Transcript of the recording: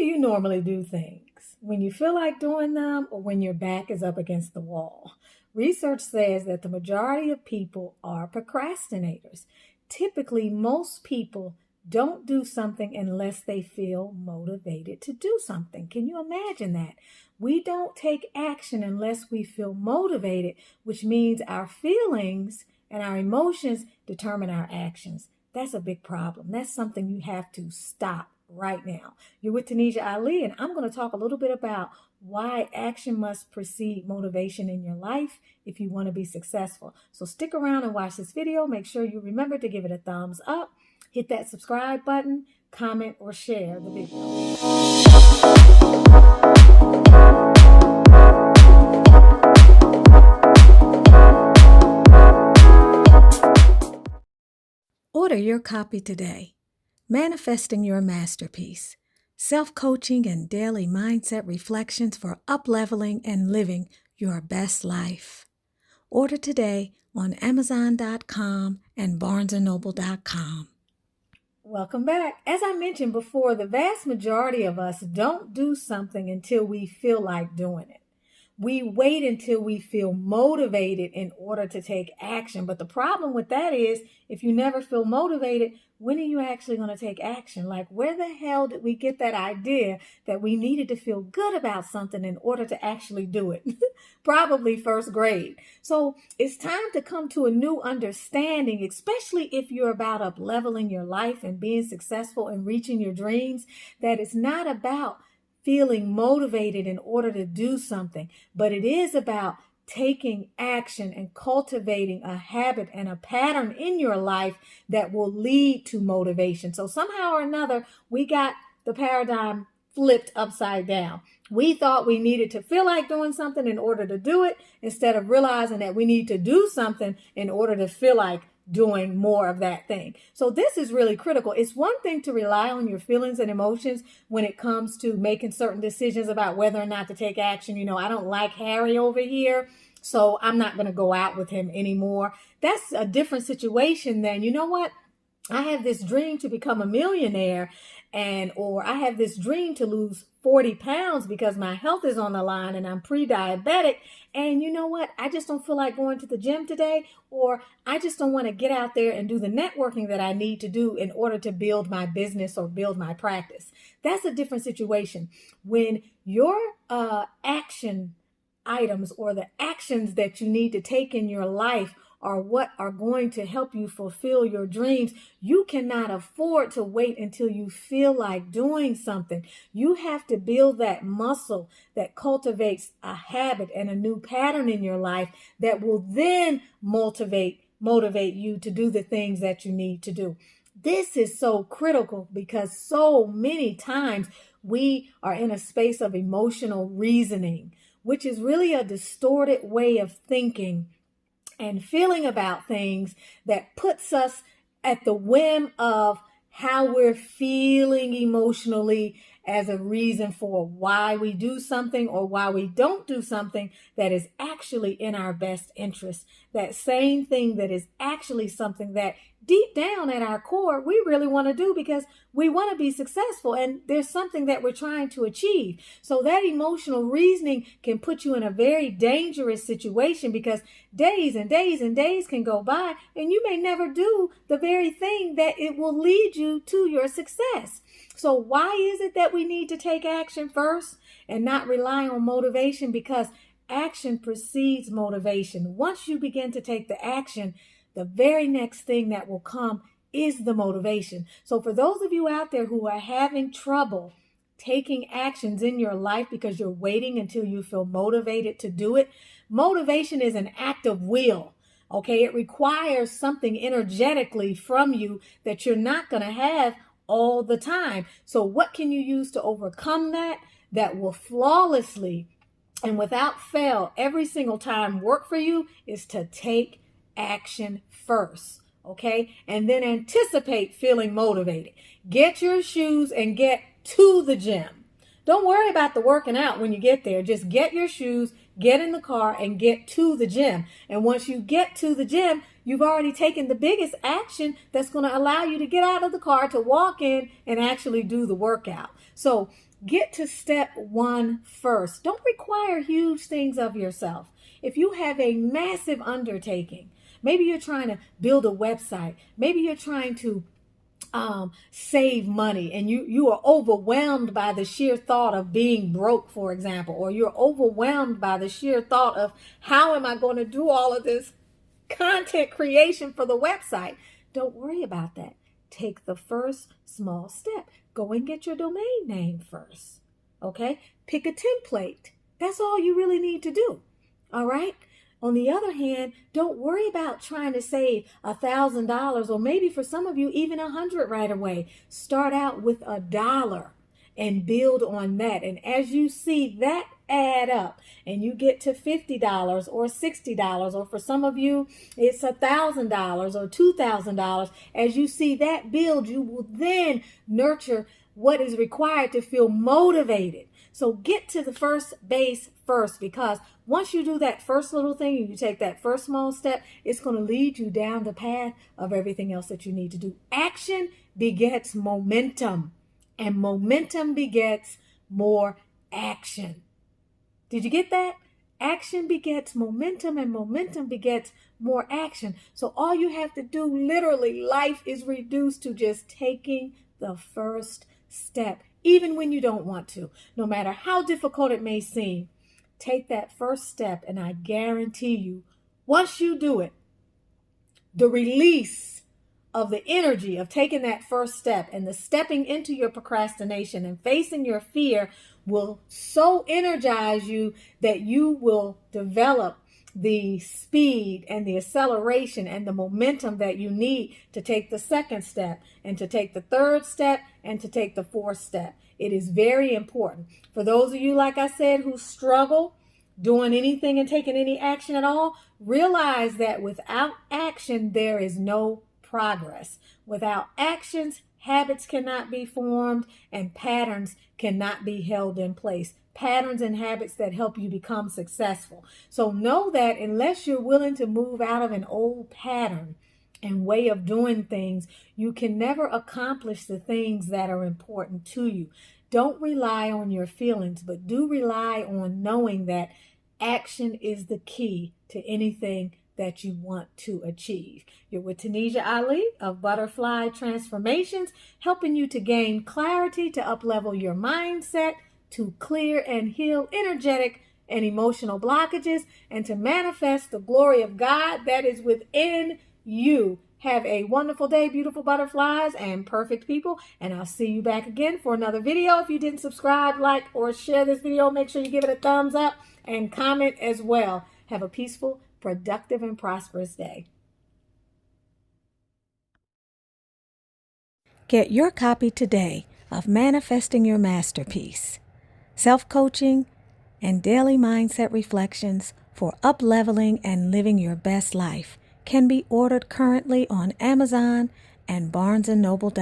you normally do things? When you feel like doing them or when your back is up against the wall? Research says that the majority of people are procrastinators. Typically, most people don't do something unless they feel motivated to do something. Can you imagine that? We don't take action unless we feel motivated, which means our feelings and our emotions determine our actions. That's a big problem. That's something you have to stop right now. You're with Tanisha Ali, and I'm going to talk a little bit about why action must precede motivation in your life if you want to be successful. So stick around and watch this video. Make sure you remember to give it a thumbs up, hit that subscribe button, comment, or share the video. Order your copy today. Manifesting Your Masterpiece. Self-coaching and daily mindset reflections for up-leveling and living your best life. Order today on Amazon.com and BarnesandNoble.com. Welcome back. As I mentioned before, the vast majority of us don't do something until we feel like doing it. We wait until we feel motivated in order to take action. But the problem with that is, if you never feel motivated, when are you actually going to take action? Like, where the hell did we get that idea that we needed to feel good about something in order to actually do it? Probably first grade. So it's time to come to a new understanding, especially if you're about up leveling your life and being successful and reaching your dreams, that it's not about feeling motivated in order to do something, but it is about taking action and cultivating a habit and a pattern in your life that will lead to motivation. So somehow or another, we got the paradigm flipped upside down. We thought we needed to feel like doing something in order to do it, instead of realizing that we need to do something in order to feel like doing more of that thing. So this is really critical. It's one thing to rely on your feelings and emotions when it comes to making certain decisions about whether or not to take action. You know, I don't like Harry over here, so I'm not going to go out with him anymore. That's a different situation than, you know what? I have this dream to become a millionaire, or I have this dream to lose 40 pounds because my health is on the line and I'm pre-diabetic. And you know what? I just don't feel like going to the gym today, or I just don't want to get out there and do the networking that I need to do in order to build my business or build my practice. That's a different situation. When your action items or the actions that you need to take in your life are what are going to help you fulfill your dreams, you cannot afford to wait until you feel like doing something. You have to build that muscle that cultivates a habit and a new pattern in your life that will then motivate you to do the things that you need to do. This is so critical because so many times we are in a space of emotional reasoning, which is really a distorted way of thinking and feeling about things that puts us at the whim of how we're feeling emotionally as a reason for why we do something or why we don't do something that is actually in our best interest. That same thing that is actually something that deep down at our core, we really want to do because we want to be successful and there's something that we're trying to achieve. So that emotional reasoning can put you in a very dangerous situation because days and days and days can go by and you may never do the very thing that it will lead you to your success. So why is it that we need to take action first and not rely on motivation? Because action precedes motivation. Once you begin to take the action, the very next thing that will come is the motivation. So for those of you out there who are having trouble taking actions in your life because you're waiting until you feel motivated to do it, motivation is an act of will. Okay, it requires something energetically from you that you're not going to have all the time. So what can you use to overcome that will flawlessly and without fail every single time work for you is to take action first, okay? And then anticipate feeling motivated. Get your shoes and get to the gym. Don't worry about the working out when you get there. Just get your shoes, get in the car, and get to the gym. And once you get to the gym, you've already taken the biggest action that's going to allow you to get out of the car, to walk in and actually do the workout. So get to step one first. Don't require huge things of yourself. If you have a massive undertaking, maybe you're trying to build a website, maybe you're trying to save money, and you are overwhelmed by the sheer thought of being broke, for example, or you're overwhelmed by the sheer thought of how am I going to do all of this content creation for the website. Don't worry about that. Take the first small step. Go and get your domain name first. Okay? Pick a template. That's all you really need to do. All right? On the other hand, don't worry about trying to save $1,000, or maybe for some of you, even $100 right away. Start out with $1 and build on that. And as you see that add up and you get to $50 or $60, or for some of you, it's $1,000 or $2,000, as you see that build, you will then nurture what is required to feel motivated. So get to the first base first, because once you do that first little thing and you take that first small step, it's going to lead you down the path of everything else that you need to do. Action begets momentum, and momentum begets more action. Did you get that? Action begets momentum, and momentum begets more action. So all you have to do, literally, life is reduced to just taking the first step, even when you don't want to. No matter how difficult it may seem, take that first step, and I guarantee you, once you do it, the release of the energy of taking that first step and the stepping into your procrastination and facing your fear will so energize you that you will develop the speed and the acceleration and the momentum that you need to take the second step, and to take the third step, and to take the fourth step. It is very important. For those of you, like I said, who struggle doing anything and taking any action at all, realize that without action, there is no progress. Without actions, habits cannot be formed, and patterns cannot be held in place. Patterns and habits that help you become successful. So know that unless you're willing to move out of an old pattern and way of doing things, you can never accomplish the things that are important to you. Don't rely on your feelings, but do rely on knowing that action is the key to anything that you want to achieve. You're with Tanisha Ali of Butterfly Transformations, helping you to gain clarity, to uplevel your mindset, to clear and heal energetic and emotional blockages, and to manifest the glory of God that is within you. Have a wonderful day, beautiful butterflies and perfect people, and I'll see you back again for another video. If you didn't subscribe, like, or share this video, make sure you give it a thumbs up and comment as well. Have a peaceful, productive, and prosperous day. Get your copy today of Manifesting Your Masterpiece, Self-Coaching and Daily Mindset Reflections for Up-Leveling and Living Your Best Life. Can be ordered currently on Amazon and BarnesandNoble.com.